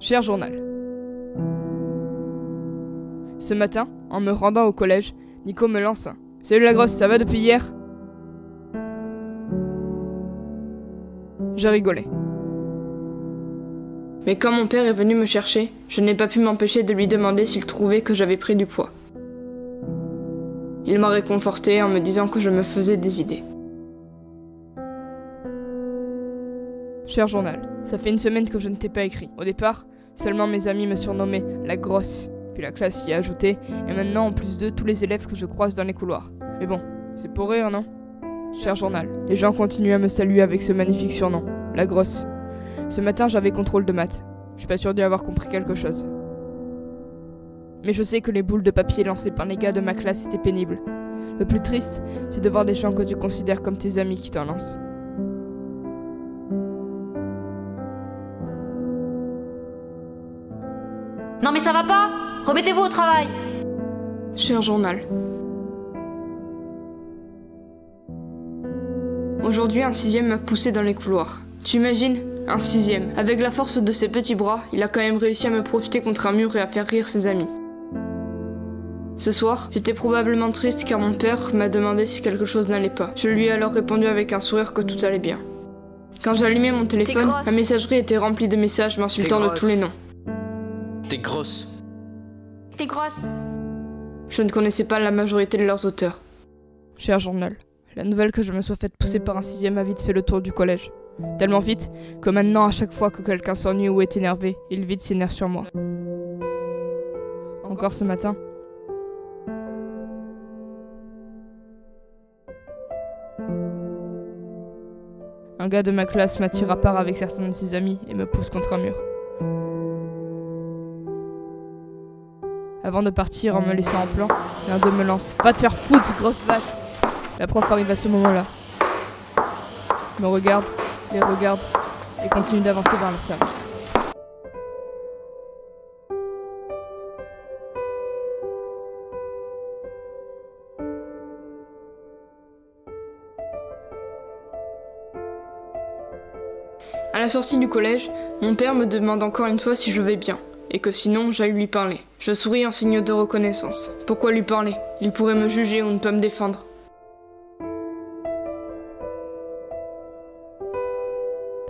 Cher journal. Ce matin, en me rendant au collège, Nico me lance un « Salut la grosse, ça va depuis hier ?» J'ai rigolé. Mais quand mon père est venu me chercher, je n'ai pas pu m'empêcher de lui demander s'il trouvait que j'avais pris du poids. Il m'a réconforté en me disant que je me faisais des idées. Cher journal, ça fait une semaine que je ne t'ai pas écrit. Au départ, seulement mes amis me surnommaient la grosse. Puis la classe y a ajouté, et maintenant en plus d'eux, tous les élèves que je croise dans les couloirs. Mais bon, c'est pour rire, non? Cher journal, les gens continuent à me saluer avec ce magnifique surnom, la grosse. Ce matin, j'avais contrôle de maths. Je suis pas sûr d'y avoir compris quelque chose. Mais je sais que les boules de papier lancées par les gars de ma classe étaient pénibles. Le plus triste, c'est de voir des gens que tu considères comme tes amis qui t'en lancent. Non mais ça va pas? Remettez-vous au travail! Cher journal. Aujourd'hui, un sixième m'a poussé dans les couloirs. Tu imagines? Un sixième. Avec la force de ses petits bras, il a quand même réussi à me projeter contre un mur et à faire rire ses amis. Ce soir, j'étais probablement triste car mon père m'a demandé si quelque chose n'allait pas. Je lui ai alors répondu avec un sourire que tout allait bien. Quand j'allumais mon téléphone, ma messagerie était remplie de messages m'insultant de tous les noms. T'es grosse. T'es grosse. Je ne connaissais pas la majorité de leurs auteurs. Cher journal, la nouvelle que je me sois faite pousser par un sixième a vite fait le tour du collège. Tellement vite que maintenant, à chaque fois que quelqu'un s'ennuie ou est énervé, il vide ses nerfs sur moi. Encore ce matin. Un gars de ma classe m'attire à part avec certains de ses amis et me pousse contre un mur. Avant de partir en me laissant en plan, l'un d'eux me lance « Va te faire foutre, grosse vache !» La prof arrive à ce moment-là. Me regarde, les regarde et continue d'avancer vers la salle. À la sortie du collège, mon père me demande encore une fois si je vais bien, et que sinon j'aille lui parler. Je souris en signe de reconnaissance. Pourquoi lui parler? Il pourrait me juger ou ne pas me défendre.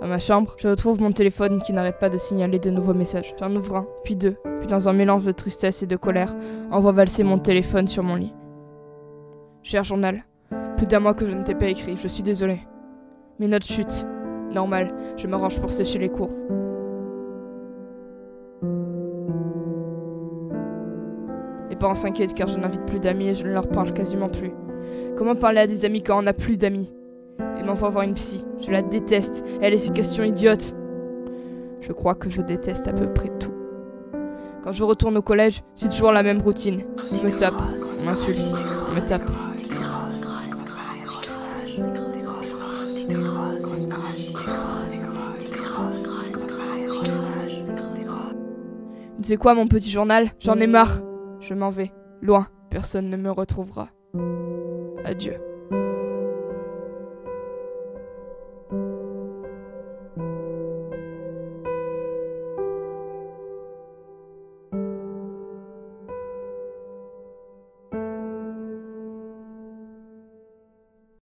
Dans ma chambre, je retrouve mon téléphone qui n'arrête pas de signaler de nouveaux messages. J'en ouvre un, puis deux, puis dans un mélange de tristesse et de colère, envoie valser mon téléphone sur mon lit. Cher journal, plus d'un mois que je ne t'ai pas écrit, je suis désolé. Mes notes chutent. Normal, je m'arrange pour sécher les cours. Les parents s'inquiètent car je n'invite plus d'amis et je ne leur parle quasiment plus. Comment parler à des amis quand on n'a plus d'amis? Ils m'envoient voir une psy. Je la déteste. Elle et ses questions idiotes. Je crois que je déteste à peu près tout. Quand je retourne au collège, c'est toujours la même routine. On me tape, on m'insulte, on me tape. Tu sais quoi, mon petit journal? J'en ai marre. Je m'en vais. Loin. Personne ne me retrouvera. Adieu.